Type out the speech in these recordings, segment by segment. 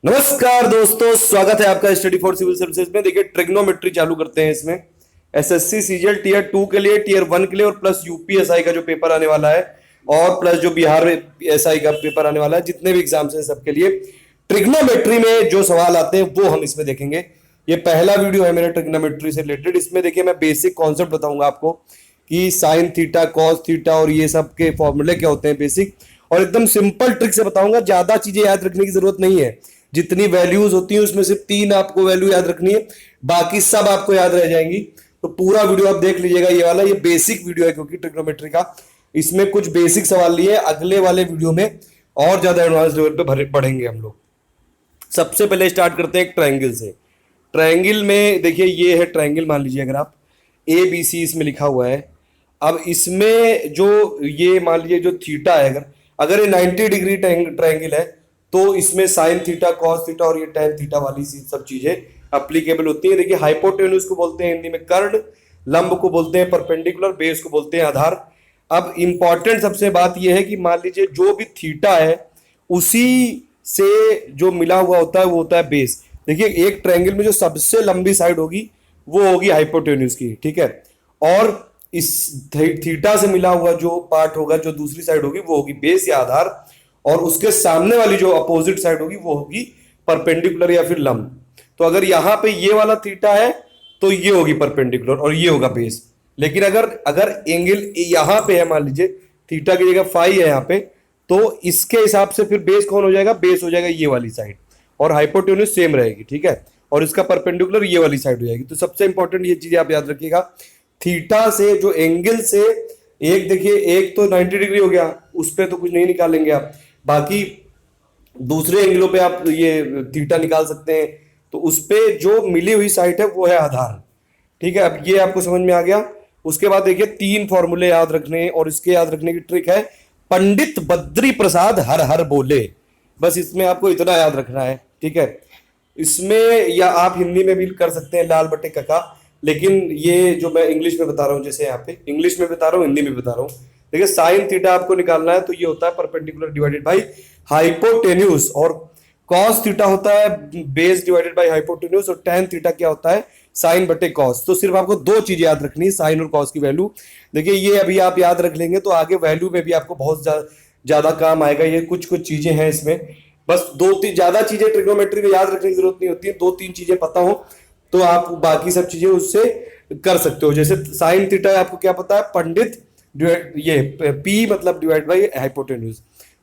नमस्कार दोस्तों, स्वागत है आपका स्टडी फॉर सिविल सर्विसेज में। देखिए ट्रिग्नोमेट्री चालू करते हैं इसमें। एसएससी सीजीएल टियर 2 के लिए, टियर 1 के लिए और प्लस यूपीएसआई का जो पेपर आने वाला है और प्लस जो बिहार में एसआई का पेपर आने वाला है, जितने भी एग्जाम्स हैं सबके लिए ट्रिग्नोमेट्री में जो सवाल आते हैं वो हम इसमें देखेंगे। ये पहला वीडियो है मेरा ट्रिग्नोमेट्री से रिलेटेड। इसमें देखिए मैं बेसिक कॉन्सेप्ट बताऊंगा आपको कि साइन थीटा, कॉस थीटा और ये सब के फॉर्मूले क्या होते हैं बेसिक, और एकदम सिंपल ट्रिक से बताऊंगा। ज्यादा चीजें याद रखने की जरूरत नहीं है। जितनी वैल्यूज होती हैं उसमें सिर्फ 3 आपको वैल्यू याद रखनी है, बाकी सब आपको याद रह जाएंगी। तो पूरा वीडियो आप देख लीजिएगा। ये वाला ये बेसिक वीडियो है क्योंकि ट्रिग्नोमेट्री का इसमें कुछ बेसिक सवाल लिए। अगले वाले वीडियो में और ज्यादा एडवांस लेवल पे बढ़ेंगे हम लोग। सबसे पहले स्टार्ट करते हैं एक ट्रायंगल से। ट्रायंगल में देखिए ये है ट्रायंगल, मान लीजिए अगर आप ABC इसमें लिखा हुआ है। अब इसमें जो ये मान लीजिए जो थीटा है, अगर ये 90 डिग्री ट्रायंगल है तो इसमें साइन थीटा, कॉस थीटा और ये टैन थीटा वाली सब चीजें एप्लीकेबल होती हैं। देखिए हाइपोटेन्यूज को बोलते हैं हिंदी में कर्ण, लंब को बोलते हैं परपेंडिकुलर, बेस को बोलते हैं आधार। अब इंपॉर्टेंट सबसे बात यह है कि मान लीजिए जो भी थीटा है उसी से जो मिला हुआ होता है वो होता है बेस। देखिए एक ट्रायंगल में जो सबसे लंबी साइड होगी वो होगी हाइपोटेन्यूज की, ठीक है, और इस थीटा से मिला हुआ जो पार्ट होगा, जो दूसरी साइड होगी वो होगी बेस या आधार, और उसके सामने वाली जो अपोजिट साइड होगी वो होगी परपेंडिकुलर या फिर लंब। तो अगर यहां पे ये वाला थीटा है तो ये होगी परपेंडिकुलर और ये होगा बेस। लेकिन अगर अगर एंगल यहां पे है, मान लीजिए थीटा की जगह फाई है यहां पे, तो इसके हिसाब से फिर बेस कौन हो जाएगा? बेस हो जाएगा ये वाली साइड, और हाइपोटेन्यूज सेम रहेगी, ठीक है, और इसका परपेंडिकुलर ये वाली साइड हो जाएगी। तो सबसे इंपॉर्टेंट ये चीज आप याद रखिएगा। थीटा से जो एंगल से एक देखिए, एक तो 90 डिग्री हो गया, उस पर तो कुछ नहीं निकालेंगे आप, बाकी दूसरे एंगलों पे आप ये थीटा निकाल सकते हैं। तो उस पे जो मिली हुई साइड है वो है आधार, ठीक है। अब ये आपको समझ में आ गया। उसके बाद देखिए 3 फॉर्मूले याद रखने, और इसके याद रखने की ट्रिक है पंडित बद्री प्रसाद हर हर बोले। बस इसमें आपको इतना याद रखना है, ठीक है। इसमें या आप हिंदी में भी कर सकते हैं लाल बटे कका, लेकिन ये जो मैं इंग्लिश में बता रहा हूँ, जैसे यहाँ पे इंग्लिश में बता रहा हूँ, हिंदी में बता रहा हूँ। देखिए साइन थीटा आपको निकालना है तो ये होता है परपेंडिकुलर डिवाइडेड बाय हाइपोटेन्यूज, और कॉस थीटा होता है बेस डिवाइडेड बाय हाइपोटेन्यूज, और टैन थीटा क्या होता है? साइन बटे कॉस। तो सिर्फ आपको 2 चीजें याद रखनी है, साइन और कॉस की वैल्यू। देखिए ये अभी आप याद रख लेंगे तो आगे वैल्यू में भी आपको बहुत ज्यादा काम आएगा। ये कुछ चीजें हैं इसमें, बस 2-3 ज्यादा चीजें ट्रिग्नोमेट्री में याद रखने की जरूरत नहीं होती है। 2-3 चीजें पता हो तो आप बाकी सब चीजें उससे कर सकते हो। जैसे साइन थीटा आपको क्या पता है? पंडित ये P मतलब divide by hypotenuse,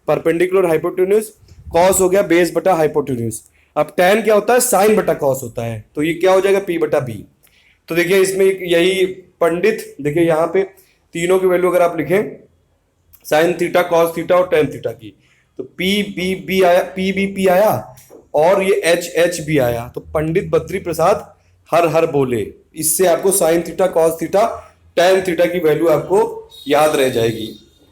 perpendicular hypotenuse, cos हो गया बेस बटा हाइपोटेन्यूज। अब टैन क्या होता है? साइन बटा कॉस होता है, तो ये क्या हो जाएगा? P बटा B। तो देखिए इसमें यही पंडित, देखिए यहाँ पे तीनों की वैल्यू अगर आप लिखें, साइन थीटा, कॉस थीटा और टैन थीटा की, तो P आया, P आया, और ये H भी आया। तो पंडित बद्री प्रसाद हर हर बोले, इससे आपको sign theta, cos theta, tan theta की वैल्यू आपको याद रह जाएगी।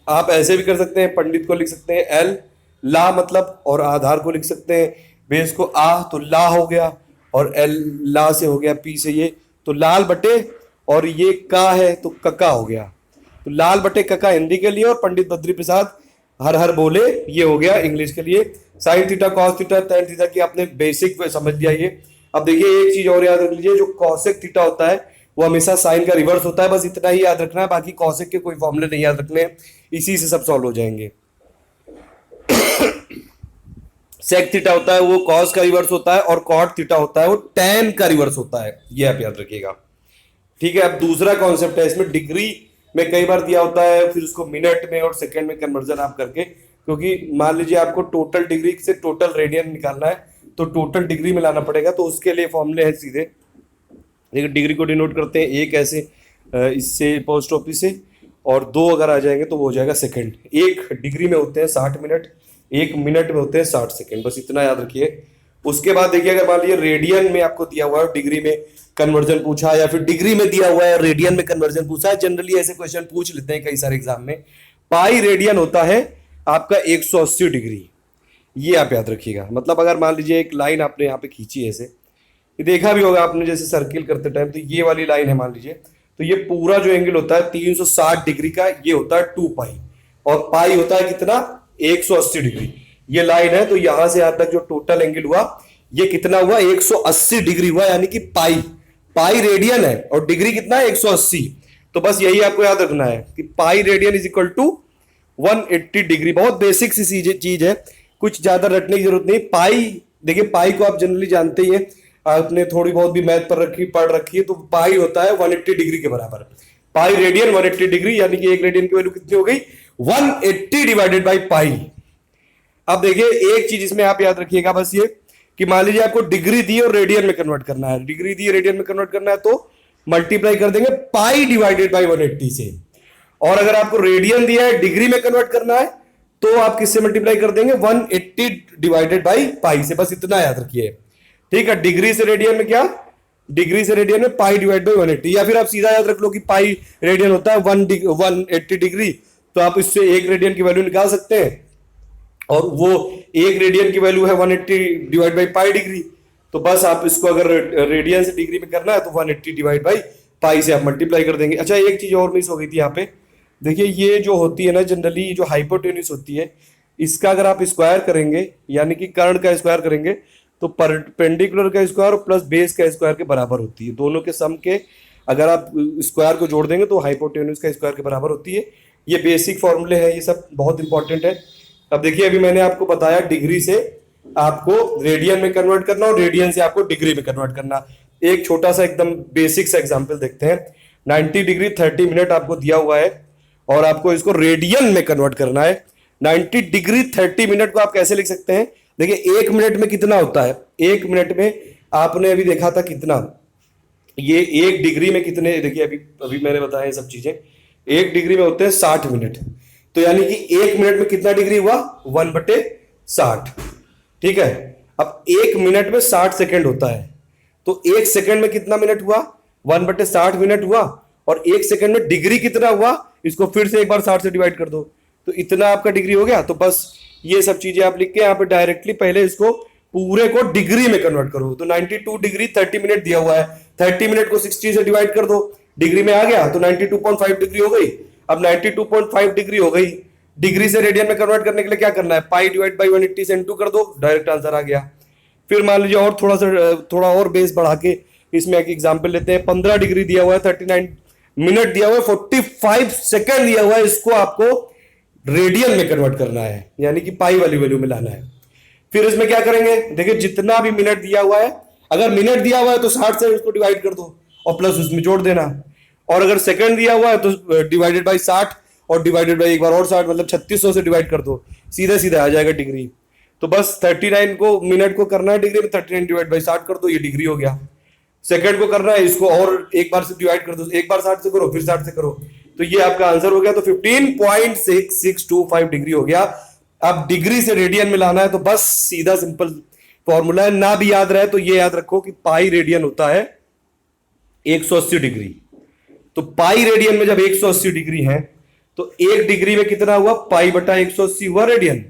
आप ऐसे भी कर सकते हैं, पंडित को लिख सकते हैं L, ला मतलब, और आधार को लिख सकते हैं बेस को आ, तो ला हो गया, और L ला से हो गया, P से ये, तो लाल बटे, और ये का है तो कका हो गया। तो लाल बटे कका हिंदी के लिए, और पंडित बद्री प्रसाद हर हर बोले ये हो गया इंग्लिश के लिए। Sign theta, cos theta, tan theta की आपने बेसिक समझ लिया ये। अब देखिए एक चीज और याद रख लीजिए, जो कॉसेक थीटा होता है वो हमेशा साइन का रिवर्स होता है, बस इतना ही याद रखना है। बाकी कॉसेक के कोई फॉर्मूले नहीं याद रखने, इसी से सब सॉल्व हो जाएंगे। सेक थीटा होता है वो कॉस का रिवर्स होता है, और कॉट थीटा होता है वो टैन का रिवर्स होता है, ये आप याद रखिएगा, ठीक है। अब दूसरा कॉन्सेप्ट है इसमें, डिग्री में कई बार दिया होता है, फिर उसको मिनट में और सेकंड में कन्वर्जन आप करके, क्योंकि मान लीजिए आपको टोटल डिग्री से टोटल रेडियन निकालना है तो टोटल डिग्री में लाना पड़ेगा। तो उसके लिए फॉर्मूले हैं सीधे। देखिए डिग्री को डिनोट करते हैं एक ऐसे, इससे पोस्ट ऑफिस से, और 2 अगर आ जाएंगे तो वो हो जाएगा सेकंड। 1 डिग्री में होते हैं 60 मिनट, 1 मिनट में होते हैं 60 सेकंड, बस इतना याद रखिए। उसके बाद देखिए अगर मान लीजिए रेडियन में आपको दिया हुआ है, डिग्री में कन्वर्जन पूछा, या फिर डिग्री में दिया हुआ है रेडियन में कन्वर्जन पूछा है, जनरली ऐसे क्वेश्चन पूछ लेते हैं कई सारे एग्जाम में। पाई रेडियन होता है आपका 180 डिग्री, ये आप याद रखिएगा। मतलब अगर मान लीजिए एक लाइन आपने यहाँ पे खींची है, ऐसे ये देखा भी होगा आपने, जैसे सर्किल करते टाइम, तो ये वाली लाइन है मान लीजिए, तो ये पूरा जो एंगल होता है 360 डिग्री का, ये होता है 2 पाई, और पाई होता है कितना? 180 डिग्री। ये लाइन है, तो यहां से यहां तक जो टोटल एंगल हुआ ये कितना हुआ, 180 डिग्री हुआ, यानी कि पाई, पाई रेडियन है और डिग्री कितना है, 180। तो बस यही आपको याद रखना है कि pi radian is equal to 180 degree. बहुत बेसिक सी चीज है, कुछ ज्यादा रटने की जरूरत नहीं। पाई, देखिए पाई को आप जनरली जानते ही हैं, आपने थोड़ी बहुत भी मैथ पढ़ रखी है, तो पाई होता है 180 डिग्री के बराबर। पाई रेडियन 180 डिग्री, यानी कि एक रेडियन की वैल्यू कितनी हो गई, 180 डिवाइडेड बाई पाई। अब देखिए एक चीज इसमें आप याद रखिएगा बस ये, कि मान लीजिए आपको डिग्री दी और रेडियन में कन्वर्ट करना है, डिग्री दी रेडियन में कन्वर्ट करना है, तो मल्टीप्लाई कर देंगे पाई डिवाइडेड बाई 180 से। और अगर आपको रेडियन दिया है, डिग्री में कन्वर्ट करना है, तो आप किससे मल्टीप्लाई कर देंगे, 180 डिवाइडेड बाई पाई से। बस इतना याद रखिए, ठीक है। डिग्री से रेडियन में क्या, डिग्री से रेडियन में पाई डिवाइड बाई 180, या फिर आप सीधा याद रख लो कि पाई रेडियन होता है 180 डिग्री, तो आप इससे एक रेडियन की वैल्यू निकाल सकते हैं, और वो एक रेडियन की वैल्यू है 180 डिवाइड बाई पाई डिग्री। तो बस आप इसको अगर रेडियन से डिग्री में करना है तो 180 डिवाइड बाई पाई से आप मल्टीप्लाई कर देंगे। अच्छा एक चीज और मिस हो गई थी यहाँ पे, देखिए ये जो होती है ना जनरली, जो हाइपोटेन्यूस होती है, इसका अगर आप स्क्वायर करेंगे, यानी कि कर्ण का स्क्वायर करेंगे, तो परपेंडिकुलर का स्क्वायर प्लस बेस का स्क्वायर के बराबर होती है। दोनों के सम के अगर आप स्क्वायर को जोड़ देंगे तो हाइपोटेन्यूस का स्क्वायर के बराबर होती है। ये बेसिक फॉर्मूले हैं, ये सब बहुत इंपॉर्टेंट है। अब देखिए अभी मैंने आपको बताया डिग्री से आपको रेडियन में कन्वर्ट करना और रेडियन से आपको डिग्री में कन्वर्ट करना। एक छोटा सा एकदम बेसिक सा एग्जांपल देखते हैं। 90 डिग्री 30 मिनट आपको दिया हुआ है और आपको इसको रेडियन में कन्वर्ट करना है। 90 डिग्री 30 मिनट को आप कैसे लिख सकते हैं, देखिए एक मिनट में कितना होता है, एक मिनट में आपने अभी देखा था कितना, ये एक डिग्री में कितने, देखिए अभी अभी मैंने बताया ये सब चीजें, एक डिग्री में होते हैं 60 मिनट, तो यानी कि एक मिनट में कितना डिग्री हुआ, 1/60, ठीक है। अब एक मिनट में 60 सेकंड होता है, तो एक सेकंड में कितना मिनट हुआ, 1/60 मिनट हुआ, और एक सेकंड में डिग्री कितना हुआ, इसको फिर से एक बार 60 से डिवाइड कर दो, तो इतना आपका डिग्री हो गया। तो बस ये सब चीजें आप लिख के यहाँ पे डायरेक्टली पहले इसको पूरे को डिग्री में कन्वर्ट करो। तो 92 डिग्री 30 मिनट दिया हुआ है, 30 मिनट को 60 से डिवाइड कर दो, डिग्री में आ गया, तो 92.5 डिग्री हो गई। अब 92.5 डिग्री हो गई, डिग्री से रेडियन में कन्वर्ट करने के लिए क्या करना है, पाई डिवाइड बाई 180 से इनटू कर दो, डायरेक्ट आंसर आ गया। फिर मान लीजिए और थोड़ा और बेस बढ़ा के इसमें एक एग्जांपल लेते हैं। 15 डिग्री दिया हुआ है, 39 मिनट दिया हुआ है, 45 सेकंड दिया हुआ है, इसको आपको रेडियन में कन्वर्ट करना है, यानी कि पाई वाली वैल्यू में लाना है। फिर इसमें क्या करेंगे, देखिए जितना भी मिनट दिया हुआ है, अगर मिनट दिया हुआ है तो 60 से उसको डिवाइड कर दो और प्लस उसमें जोड़ देना, और अगर सेकंड दिया हुआ है तो डिवाइडेड बाई 60 और डिवाइडेड बाई एक बार और 60, मतलब 3600 से डिवाइड कर दो, सीधा सीधा आ जाएगा डिग्री। तो बस 39 को मिनट को करना है डिग्री में, 39 डिवाइड बाई 60 कर दो, ये डिग्री हो गया। सेकंड को करना है, इसको और एक बार से डिवाइड कर दो, एक बार 60 से करो फिर 60 से करो, तो ये आपका आंसर हो गया। तो 15.6625 डिग्री हो गया। अब डिग्री से रेडियन में लाना है, तो बस सीधा सिंपल फॉर्मूला है, ना भी याद रहे तो ये याद रखो कि पाई रेडियन होता है 180 डिग्री। तो पाई रेडियन में जब 180 डिग्री है तो एक डिग्री में कितना हुआ, पाई बटा 180 हुआ रेडियन।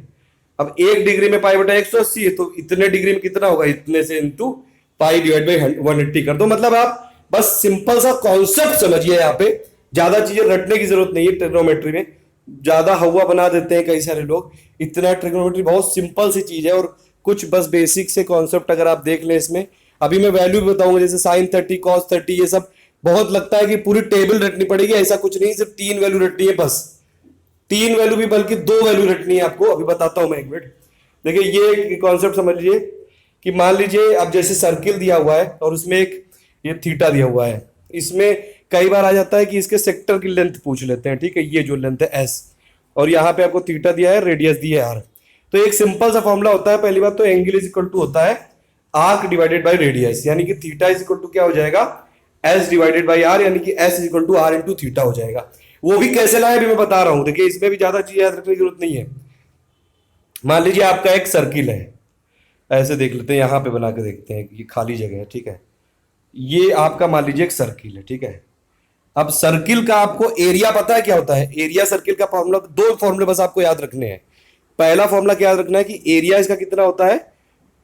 अब एक डिग्री में पाई बटा 180 है, तो इतने डिग्री में कितना होगा, इतने से इंटू पाई डिवाइड बाई 180 कर दो। मतलब आप बस सिंपल सा कॉन्सेप्ट समझिए, यहाँ पे ज्यादा चीजें रटने की जरूरत नहीं है। ट्रिग्नोमेट्री में ज्यादा हवा बना देते हैं कई सारे लोग, इतना ट्रिग्नोमेट्री बहुत सिंपल सी चीज है, और कुछ बस बेसिक से कॉन्सेप्ट अगर आप देख लें इसमें। अभी मैं वैल्यू भी बताऊंगा, जैसे साइन 30 कॉस 30, ये सब बहुत लगता है कि पूरी टेबल रटनी पड़ेगी, ऐसा कुछ नहीं, सिर्फ 3 वैल्यू रटनी है, बस 3 वैल्यू भी बल्कि 2 वैल्यू रटनी है आपको। अभी बताता हूं मैं, एक मिनट। देखिए ये कॉन्सेप्ट समझ लीजिए कि मान लीजिए अब जैसे सर्किल दिया हुआ है और उसमें एक ये थीटा दिया हुआ है, इसमें कई बार आ जाता है कि इसके सेक्टर की लेंथ पूछ लेते हैं, ठीक है, ये जो लेंथ है एस, और यहाँ पे आपको थीटा दिया है, रेडियस दिया है आर। तो एक सिंपल सा फॉर्मूला होता है, पहली बात तो एंगल इज इक्वल टू होता है आर्क डिवाइडेड बाय रेडियस, यानी कि थीटा इज इक्वल टू क्या हो जाएगा, एस डिवाइडेड बाई आर, यानी कि S is equal to R into theta हो जाएगा। वो भी कैसे लाए अभी मैं बता रहा हूं, देखिए इसमें भी ज्यादा चीज याद रखने की जरूरत नहीं है। मान लीजिए आपका एक सर्किल है, ऐसे देख लेते हैं, यहां पे बना के देखते हैं कि ये खाली जगह है, ठीक है, ये आपका मान लीजिए एक सर्किल है, ठीक है। अब सर्किल का आपको एरिया पता है क्या होता है, एरिया सर्किल का फॉर्मूला, 2 फॉर्मूले बस आपको याद रखने हैं। पहला फॉर्मूला क्या याद रखना है कि एरिया इसका कितना होता है,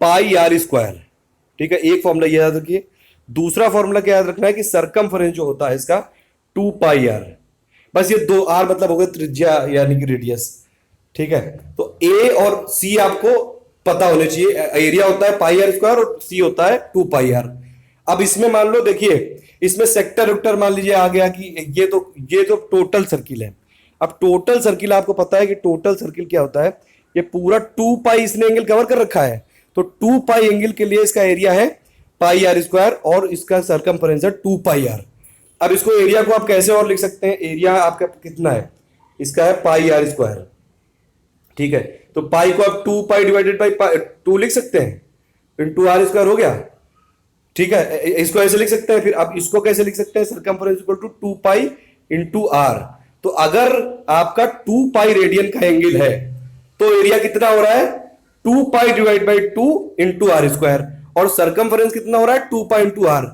पाई आर स्क्वायर, ठीक है, एक फॉर्मूला ये याद रखिए। दूसरा फॉर्मूला क्या याद रखना है कि सरकमफ्रेंस जो होता है इसका 2 पाई आर, बस ये 2 आर मतलब हो गया त्रिज्या यानी कि रेडियस, ठीक है, तो ए और सी आपको पता होने चाहिए। एरिया होता है पाई आर स्क्वायर और सी होता है 2 पाई आर। अब इसमें मान लो, देखिए इसमें सेक्टर वेक्टर मान लीजिए आ गया कि ये तो टोटल सर्किल है। अब टोटल सर्किल आपको पता है कि टोटल सर्किल क्या होता है, ये पूरा 2 पाई इसने एंगल कवर कर रखा है, तो 2 पाई एंगल के लिए इसका एरिया है पाई आर स्क्वायर और इसका सरकमफ्रेंस है 2 पाई आर। अब इसको एरिया को आप कैसे और लिख सकते हैं, एरिया आपका कितना है, इसका है पाई आर स्क्वायर। ठीक है, तो पाई को आप 2 पाई डिवाइडेड बाई 2 लिख सकते हैं, इंटू आर स्क्वायर हो गया। ठीक है, इसको ऐसे लिख सकते हैं। फिर आप इसको कैसे लिख सकते हैं, circumference equal to 2 pi into R. तो अगर आपका 2 पाई रेडियन का एंगल है तो एरिया कितना हो रहा है, 2 pi divide by 2 into are square, और सरकमफ्रेंस कितना हो रहा है, 2 पाई इंटू आर।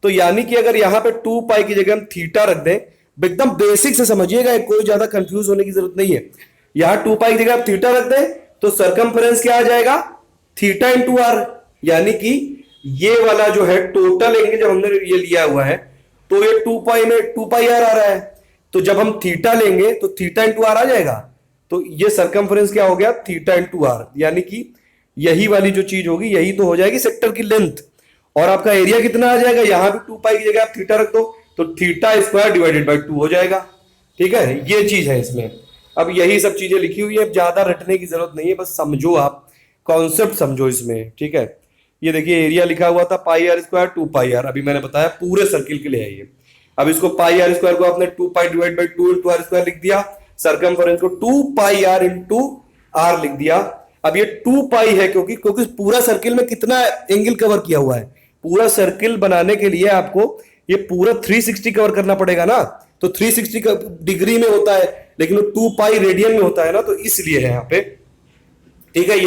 तो यानी कि अगर यहां पे 2 पाई की जगह हम थीटा रख दें, एकदम बेसिक से समझिएगा, कोई ज्यादा कंफ्यूज होने की जरूरत नहीं है। यहां 2 पाई की जगह आप थीटा रख दें तो सरकमफ्रेंस क्या आ जाएगा, थीटा इंटू आर। यानी कि ये वाला जो है टोटल एंगल जब हमने ये लिया हुआ है तो ये 2 पाई में 2 पाई आर आ रहा है, तो जब हम थीटा लेंगे तो थीटा इंटू आर आ जाएगा। तो ये सरकमफ्रेंस क्या हो गया, थीटा इंटू आर। यानी कि यही वाली जो चीज होगी यही तो हो जाएगी सेक्टर की लेंथ। और आपका एरिया कितना आ जाएगा, यहां भी 2 पाई की जगह आप थीटा रख दो तो थीटा स्क्वायर डिवाइडेड बाई 2 हो जाएगा। ठीक है, ये चीज है इसमें। अब यही सब चीजें लिखी हुई है, ज्यादा रटने की जरूरत नहीं है, बस समझो, आप कॉन्सेप्ट समझो इसमें। ठीक है, ये देखिए एरिया लिखा हुआ था पाई आर स्क्वायर 2 पाई आर, अभी मैंने बताया पूरे सर्किल के लिए है ये। अब इसको पाई आर स्क्वायर को आपने 2 pi divide by 2 into are square लिख दिया, सरकमफ्रेंस को 2 पाई आर इंटू आर लिख दिया। अब ये 2 पाई है क्योंकि पूरा सर्किल में कितना एंगल कवर किया हुआ है, पूरा सर्किल बनाने के लिए आपको ये पूरा 360 कवर करना पड़ेगा ना, तो 360 डिग्री में होता है, लेकिन वो 2 पाई रेडियन में होता है ना, तो इसलिए है यहाँ पे। ठीक है,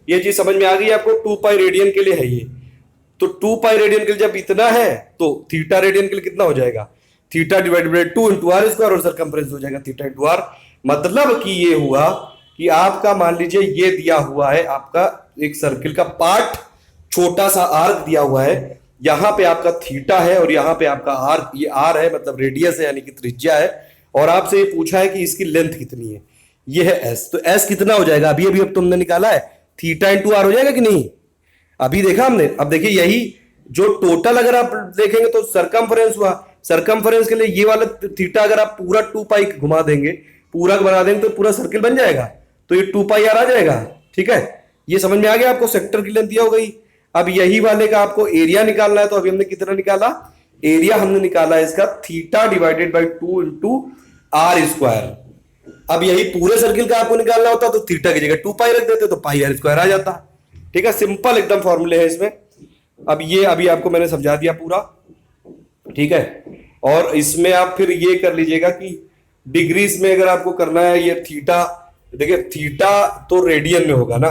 ये चीज समझ में आ गई आपको, 2 पाई रेडियन के लिए है ये। तो 2 पाई रेडियन के लिए जब इतना है तो थीटा रेडियन के लिए कितना हो जाएगा, theta divided by 2 into are square, और सरकमफ्रेंस हो जाएगा थीटा इंटू आर। मतलब कि ये हुआ कि आपका मान लीजिए ये दिया हुआ है आपका एक सर्किल का पार्ट, छोटा सा आर्क दिया हुआ है, यहां पे आपका थीटा है और यहां पे आपका आर, ये आर है मतलब रेडियस है यानी कि त्रिज्या है, और आपसे ये पूछा है कि इसकी लेंथ कितनी है, ये है एस। तो एस कितना हो जाएगा, अभी अभी अब तुमने निकाला है, थीटा इंटू आर हो जाएगा कि नहीं, अभी देखा हमने। अब देखिए यही जो टोटल अगर आप देखेंगे तो सरकमफ्रेंस हुआ, सरकमफ्रेंस के लिए ये वाला थीटा अगर आप पूरा 2 पाई घुमा देंगे, पूरा बना देंगे तो पूरा सर्किल बन जाएगा, तो ये 2 पाई आर आ जाएगा। ठीक है, ये समझ में आ गया आपको, सेक्टर की लेंथ दिया हो गई। अब यही वाले का आपको एरिया निकालना है, तो अभी हमने कितना निकाला, एरिया हमने निकाला है इसका theta divided by 2 into are square. अब यही पूरे सर्किल का आपको निकालना होता तो थीटा की जगह 2 पाई रख देते तो पाई आर स्क्वायर आ जाता। ठीक है, सिंपल एकदम फॉर्मूले है इसमें। अब ये अभी आपको मैंने समझा दिया पूरा। ठीक है, और इसमें आप फिर ये कर लीजिएगा कि डिग्रीज में अगर आपको करना है, ये थीटा, देखिए थीटा तो रेडियन में होगा ना।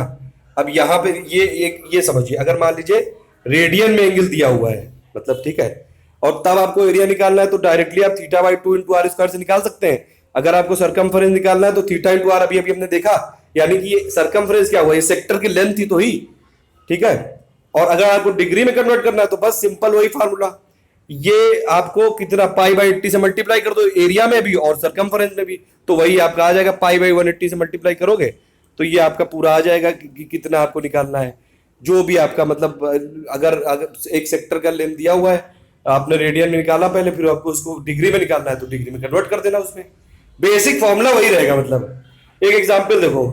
अब यहां पे ये समझिए, अगर मान लीजिए रेडियन में एंगल दिया हुआ है मतलब, ठीक है, और तब आपको एरिया निकालना है तो डायरेक्टली आप theta by 2 into are square से निकाल सकते हैं। अगर आपको सरकमफ्रेंस निकालना है तो थीटा इंटू आर, अभी अभी हमने देखा, यानी कि ये सरकमफ्रेंस क्या हुआ, ये सेक्टर की लेंथ थी तो ही। ठीक है, और अगर आपको डिग्री में कन्वर्ट करना है तो बस सिंपल वही फार्मूला, ये आपको कितना पाई बाई 80 से मल्टीप्लाई कर दो एरिया में भी और सरकमफ्रेंस में भी, तो वही आपका आ जाएगा, पाई बाई 180 से मल्टीप्लाई करोगे तो ये आपका पूरा आ जाएगा कि कितना आपको निकालना है, जो भी आपका मतलब। अगर एक सेक्टर का लेंथ दिया हुआ है, आपने रेडियन में निकाला पहले, फिर आपको उसको डिग्री में निकालना है तो डिग्री में कन्वर्ट कर देना, उसमें बेसिक फॉर्मूला वही रहेगा। मतलब एक एग्जांपल देखो,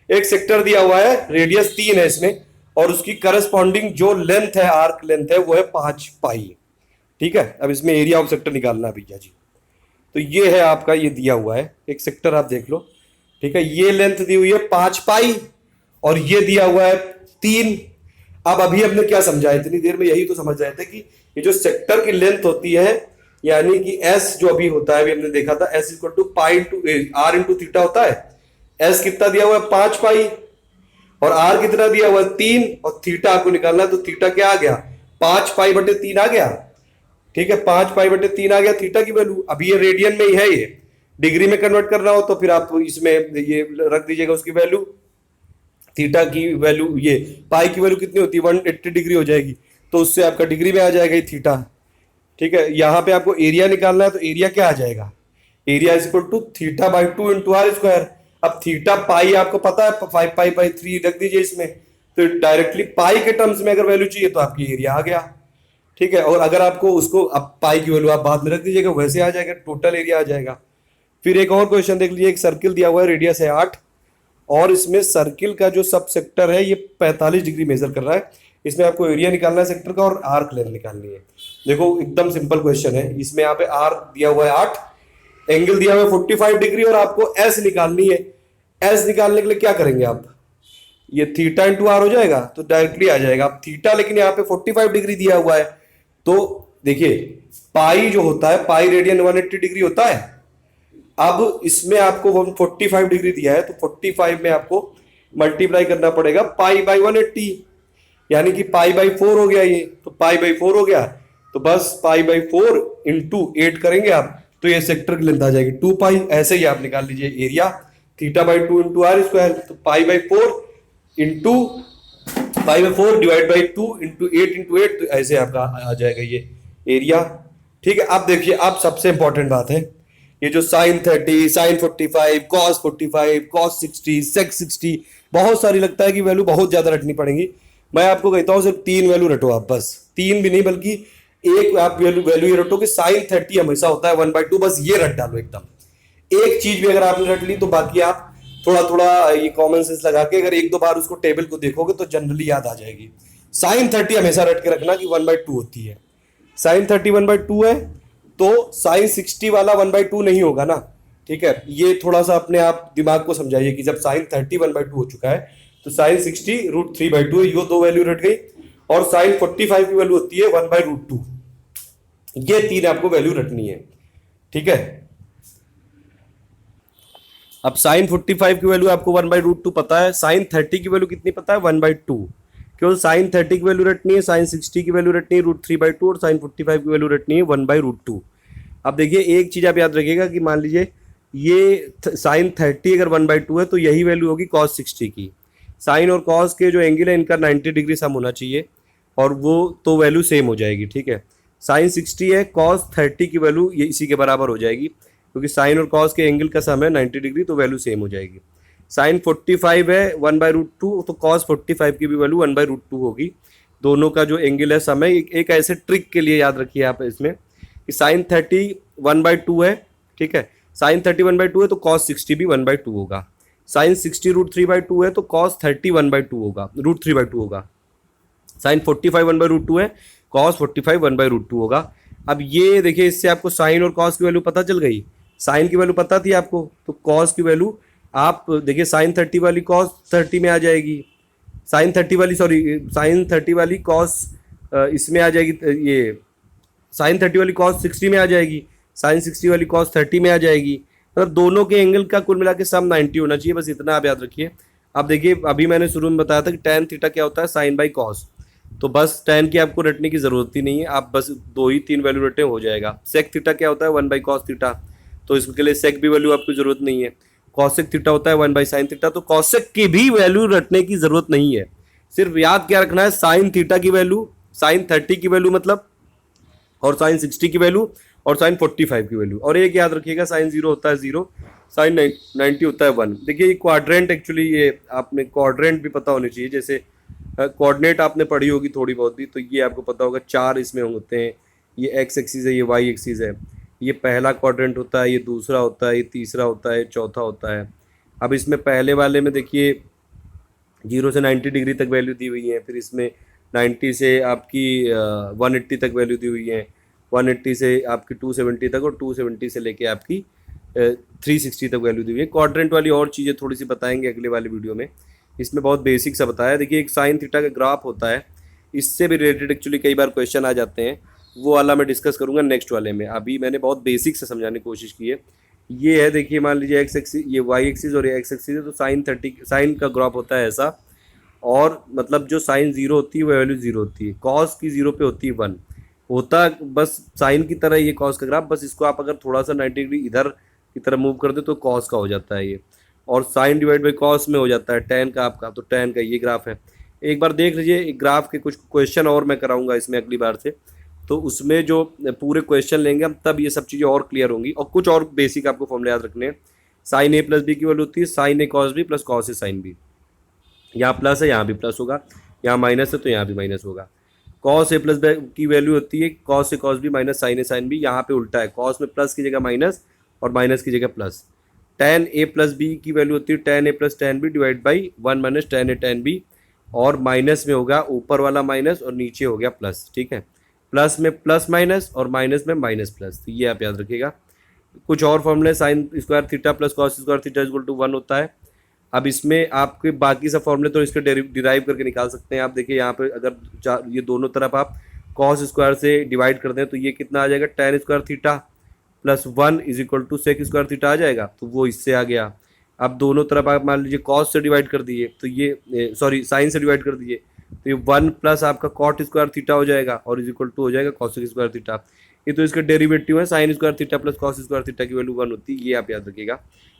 एक सेक्टर दिया हुआ है, रेडियस 3 है इसमें, और उसकी करस्पॉन्डिंग जो लेंथ है, आर्क लेंथ है, वो है 5 पाई। ठीक है, अब इसमें एरिया ऑफ सेक्टर निकालना है भैया जी। तो ये है आपका, ये दिया हुआ है एक सेक्टर, आप देख लो। ठीक है, ये लेंथ दी हुई है 5 पाई और ये दिया हुआ है 3। अब अभी हमने क्या समझा, इतनी देर में यही तो समझ रहे थे कि ये जो सेक्टर की लेंथ होती है, यानी कि एस जो अभी होता है, अभी हमने देखा था S equal to pi into R into theta होता है। एस कितना दिया हुआ है 5 पाई, और आर कितना दिया हुआ है 3, और थीटा आपको निकालना है तो थीटा क्या आ गया, 5 पाई बटे 3 आ गया। ठीक है, 5 पाई बटे 3 आ गया थीटा की वैल्यू। अभी ये रेडियन में ही है, ये डिग्री में कन्वर्ट करना हो तो फिर आप इसमें ये रख दीजिएगा उसकी वैल्यू, थीटा की वैल्यू, ये पाई की वैल्यू कितनी होती है 180 डिग्री हो जाएगी, तो उससे आपका डिग्री में आ जाएगा ये थीटा। ठीक है, यहां पे आपको एरिया निकालना है तो एरिया क्या आ जाएगा, area is equal to theta by 2 into are square. अब थीटा पाई आपको पता है, 5 पाई/3 रख दीजिए इसमें, तो डायरेक्टली पाई के टर्म्स में अगर वैल्यू चाहिए तो आपकी एरिया आ गया। ठीक है, और अगर आपको उसको अब पाई की वैल्यू आप बाद में रख दीजिएगा, वैसे आ जाएगा, टोटल एरिया आ जाएगा। फिर एक और क्वेश्चन देख लीजिए, एक सर्किल दिया हुआ है, रेडियस है 8 और इसमें सर्किल का जो सब सेक्टर है ये 45 डिग्री मेजर कर रहा है। इसमें आपको एरिया निकालना है सेक्टर का और आर्क लेंथ निकालनी है। देखो एकदम सिंपल क्वेश्चन है, इसमें यहाँ पे आर दिया हुआ है 8, एंगल दिया हुआ है 45 डिग्री और आपको एस निकालनी है। एस निकालने के लिए क्या करेंगे आप, ये थीटा इंटू आर हो जाएगा तो डायरेक्टली आ जाएगा। अब थीटा लेकिन यहाँ पे 45 डिग्री दिया हुआ है, तो देखिए पाई जो होता है, पाई रेडियन 180 डिग्री होता है। अब इसमें आपको 145 डिग्री दिया है, तो 45 में आपको मल्टीप्लाई करना पड़ेगा पाई बाई 180, यानी कि पाई बाई 4 हो गया ये, तो पाई बाई 4 हो गया, तो बस पाई बाई 4 इंटू 8 करेंगे आप, तो ये सेक्टर की लेंथ आ जाएगी 2 पाई। ऐसे ही आप निकाल लीजिए area, theta by 2 into are square, तो pi by 4 into pi by 4 divide by 2 into 8 into 8, तो ऐसे आपका आ जाएगा ये एरिया। ठीक है, अब देखिए, अब सबसे इंपॉर्टेंट बात है, ये जो साइन 30, साइन 45, कॉस 45, कॉस 60, सेक 60, बहुत सारी लगता है कि वैल्यू बहुत ज्यादा रटनी पड़ेगी। मैं आपको कहता हूं सिर्फ 3 वैल्यू रटो आप, बस 3 भी नहीं बल्कि एक आप वैल्यू ये रटो कि साइन 30 हमेशा होता है 1/2, बस ये रट डालो एकदम। एक चीज भी अगर आपने रट ली तो बाकी आप थोड़ा थोड़ा ये कॉमन सेंस लगा के अगर एक दो बार उसको टेबल को देखोगे तो जनरली याद आ जाएगी। साइन 30 हमेशा रट के रखना कि 1/2 होती है। साइन 30 1/2 है तो साइन 60 वाला 1/2 नहीं होगा ना। ठीक है, ये थोड़ा सा अपने आप दिमाग को समझाइए कि जब साइन 30 1/2 हो चुका है तो साइन 60 √3/2 है, ये 2 वैल्यू रट गई। और साइन 45 की वैल्यू होती है 1/√2, ये 3 आपको वैल्यू रटनी है। ठीक है, अब साइन 45 की वैल्यू आपको 1/√2 पता है, साइन 30 की वैल्यू कितनी पता है 1/2, केवल साइन 30 की वैल्यू रटनी है, साइन 60 की वैल्यू रटनी है √3/2 और साइन 45 की वैल्यू रटनी है 1/√2। अब देखिए एक चीज आप याद रखिएगा कि मान लीजिए ये साइन 30 अगर 1/2 है तो यही वैल्यू होगी कॉस 60 की। साइन और कॉस के जो एंगल है इनका 90 डिग्री सम होना चाहिए और वो तो वैल्यू सेम हो जाएगी। ठीक है, साइन 60 है, कॉस 30 की वैल्यू ये इसी के बराबर हो जाएगी क्योंकि साइन और कॉस के एंगल का सम है 90 डिग्री, तो वैल्यू सेम हो जाएगी। साइन 45 है 1/√2, तो कॉस 45 की भी वैल्यू 1/√2 होगी। दोनों का जो एंगल है सम है। एक ऐसे ट्रिक के लिए याद रखिए आप इसमें कि साइन 30 1/2 है। ठीक है, साइन 30 1/2 है तो कॉस 60 भी 1/2 होगा। साइन 60 √3/2 है तो कॉस 30 1/2 होगा, √3/2 होगा। साइन 45 1/√2 है, कॉस 45 1/√2 होगा। अब ये देखिए, इससे आपको साइन और कॉस की वैल्यू पता चल गई। साइन की वैल्यू पता थी आपको, तो कॉस की वैल्यू आप देखिए साइन 30 वाली कॉस 30 में आ जाएगी, साइन 30 वाली साइन 30 वाली कॉस इसमें आ जाएगी, ये साइन 30 वाली कॉस 60 में आ जाएगी, साइन 60 वाली कॉस 30 में आ जाएगी। मतलब दोनों के एंगल का कुल मिला के सम 90 होना चाहिए, बस इतना आप याद रखिए। अब देखिए, अभी मैंने शुरू में बताया था कि tan थीटा क्या होता है, साइन बाई कॉस, तो बस tan की आपको रटने की जरूरत ही नहीं है, आप बस 2 ही 3 वैल्यू रटे हो जाएगा। सेक थीटा क्या होता है 1/cos थीटा, तो इसके लिए सेक भी वैल्यू आपकी जरूरत नहीं है। कॉसेक थीटा होता है 1/sin थीटा, तो कॉसेक की भी वैल्यू रटने की जरूरत नहीं है। सिर्फ याद क्या रखना है, साइन थीटा की वैल्यू, साइन 30 की वैल्यू मतलब, और साइन 60 की वैल्यू और साइन 45 की वैल्यू। और एक याद रखिएगा, साइन 0 होता है 0, साइन 90 होता है 1। देखिए ये क्वाड्रेंट, एक्चुअली ये आपने क्वाड्रेंट भी पता होनी चाहिए, जैसे कोऑर्डिनेट आपने पढ़ी होगी थोड़ी बहुत भी, तो ये आपको पता होगा 4 इसमें होते हैं। ये एक्स एक्सिस है, ये वाई एक्सिस है, ये पहला क्वाड्रेंट होता है, ये दूसरा होता है, ये तीसरा होता है, चौथा होता है। अब इसमें पहले वाले में देखिए 0 से 90 डिग्री तक वैल्यू दी हुई है, फिर इसमें 90 से आपकी 180 तक वैल्यू दी हुई है, 180 से आपकी 270 तक और 270 से लेके आपकी 360 तक वैल्यू दी हुई है। क्वाड्रेंट वाली और चीज़ें थोड़ी सी बताएंगे अगले वाले वीडियो में, इसमें बहुत बेसिक सा बताया। देखिए एक साइन थीटा का ग्राफ होता है, इससे भी रिलेटेड एक्चुअली कई बार क्वेश्चन आ जाते हैं, वो वाला मैं डिस्कस करूंगा नेक्स्ट वाले में। अभी मैंने बहुत बेसिक से समझाने की कोशिश की है। ये है, देखिए मान लीजिए एक्स एक्सिस, ये वाई एक्सिस और ये एक्स एक्सिस है, तो साइन 30 साइन का ग्राफ होता है ऐसा, और मतलब जो साइन 0 होती है वो वैल्यू 0 होती है, कॉस की 0 पे होती है 1 होता, बस साइन की तरह ये कॉस का ग्राफ, बस इसको आप अगर थोड़ा सा 90 डिग्री इधर की तरह मूव कर दे तो कॉस का हो जाता है ये, और साइन डिवाइड बाई कॉस में हो जाता है टेन का आपका, तो टेन का ये ग्राफ है। एक बार देख लीजिए, ग्राफ के कुछ क्वेश्चन और मैं कराऊंगा इसमें अगली बार से, तो उसमें जो पूरे क्वेश्चन लेंगे हम तब ये सब चीज़ें और क्लियर होंगी। और कुछ और बेसिक आपको फॉर्मूले याद रखने हैं। साइन ए प्लस बी की वैल्यू होती है sign A cos B plus cos A sine B. यहाँ प्लस है, यहाँ भी प्लस होगा, यहाँ माइनस है तो यहाँ भी माइनस होगा। कॉस ए प्लस बी की वैल्यू होती है cos A cos B minus sign A sine B. यहाँ पे उल्टा है, कॉस में प्लस की जगह माइनस और माइनस की जगह plus. Tan A plus B की वैल्यू होती है tan A plus tan B divide by one minus tan A tan B, और माइनस में होगा ऊपर वाला माइनस और नीचे हो गया प्लस। ठीक है, प्लस में प्लस माइनस और माइनस में माइनस प्लस, तो ये आप याद रखिएगा। कुछ और फॉर्मूले, sine square theta plus cos square theta equal to 1 होता है। अब इसमें आपके बाकी सब फॉर्मूले तो इसके डिराइव करके निकाल सकते हैं आप। देखिए यहाँ पे अगर ये दोनों तरफ आप कॉस स्क्वायर से डिवाइड कर दें तो ये कितना आ जाएगा, tan square theta plus 1 is equal to sec square theta आ जाएगा, तो वो इससे आ गया। अब दोनों तरफ आप मान लीजिए कॉस से डिवाइड कर दिए तो ये सॉरी साइन से डिवाइड कर दिए तो ये 1 प्लस आपका कॉट स्क्वायर थीटा हो जाएगा और इज इक्वल टू हो जाएगा कॉस स्क्वायर थीटा। ये तो इसके डेरिवेटिव है, sign square theta plus cos square theta की वैल्यू 1 होती है, ये आप याद रखिएगा।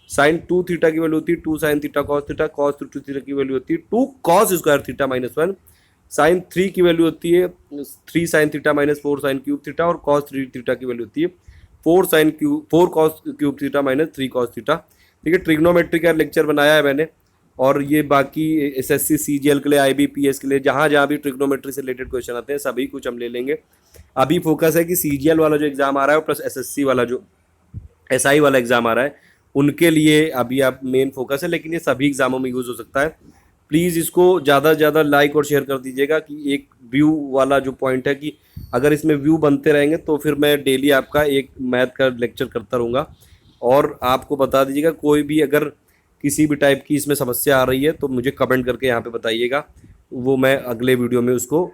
साइन 2 थीटा की वैल्यू होती है 2 sine theta cos theta, cos 2 theta की वैल्यू होती है 2 cos square theta minus 1। Sine 3 की वैल्यू होती है 3 sine theta minus 4 sine cube theta, और कॉस 3 थीटा की वैल्यू होती है 4 cos cube theta minus 3 cos theta. ठीक है, ट्रिग्नोमेट्री का लेक्चर बनाया है मैंने, और ये बाकी एसएससी सीजीएल के लिए, आईबीपीएस के लिए, जहाँ जहाँ भी ट्रिग्नोमेट्री से रिलेटेड क्वेश्चन आते हैं सभी कुछ हम ले लेंगे। अभी फोकस है कि सीजीएल वाला जो एग्जाम आ रहा है प्लस एसएससी वाला जो एसआई वाला एग्जाम आ रहा है उनके लिए अभी आप मेन फोकस है, लेकिन ये सभी एग्जामों में यूज़ हो सकता है। प्लीज़ इसको ज़्यादा से ज़्यादा लाइक और शेयर कर दीजिएगा कि एक व्यू वाला जो पॉइंट है कि अगर इसमें व्यू बनते रहेंगे तो फिर मैं डेली आपका एक मैथ का लेक्चर करता रहूँगा। और आपको बता दीजिएगा कोई भी अगर किसी भी टाइप की इसमें समस्या आ रही है तो मुझे कमेंट करके यहाँ पे बताइएगा, वो मैं अगले वीडियो में उसको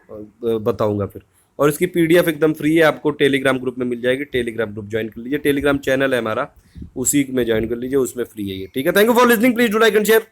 बताऊँगा फिर। और इसकी पीडीएफ एकदम फ्री है, आपको टेलीग्राम ग्रुप में मिल जाएगी, टेलीग्राम ग्रुप ज्वाइन कर लीजिए, टेलीग्राम चैनल है हमारा, उसी में ज्वाइन कर लीजिए, उसमें फ्री है ये। ठीक है, thank you for listening, please do like and share.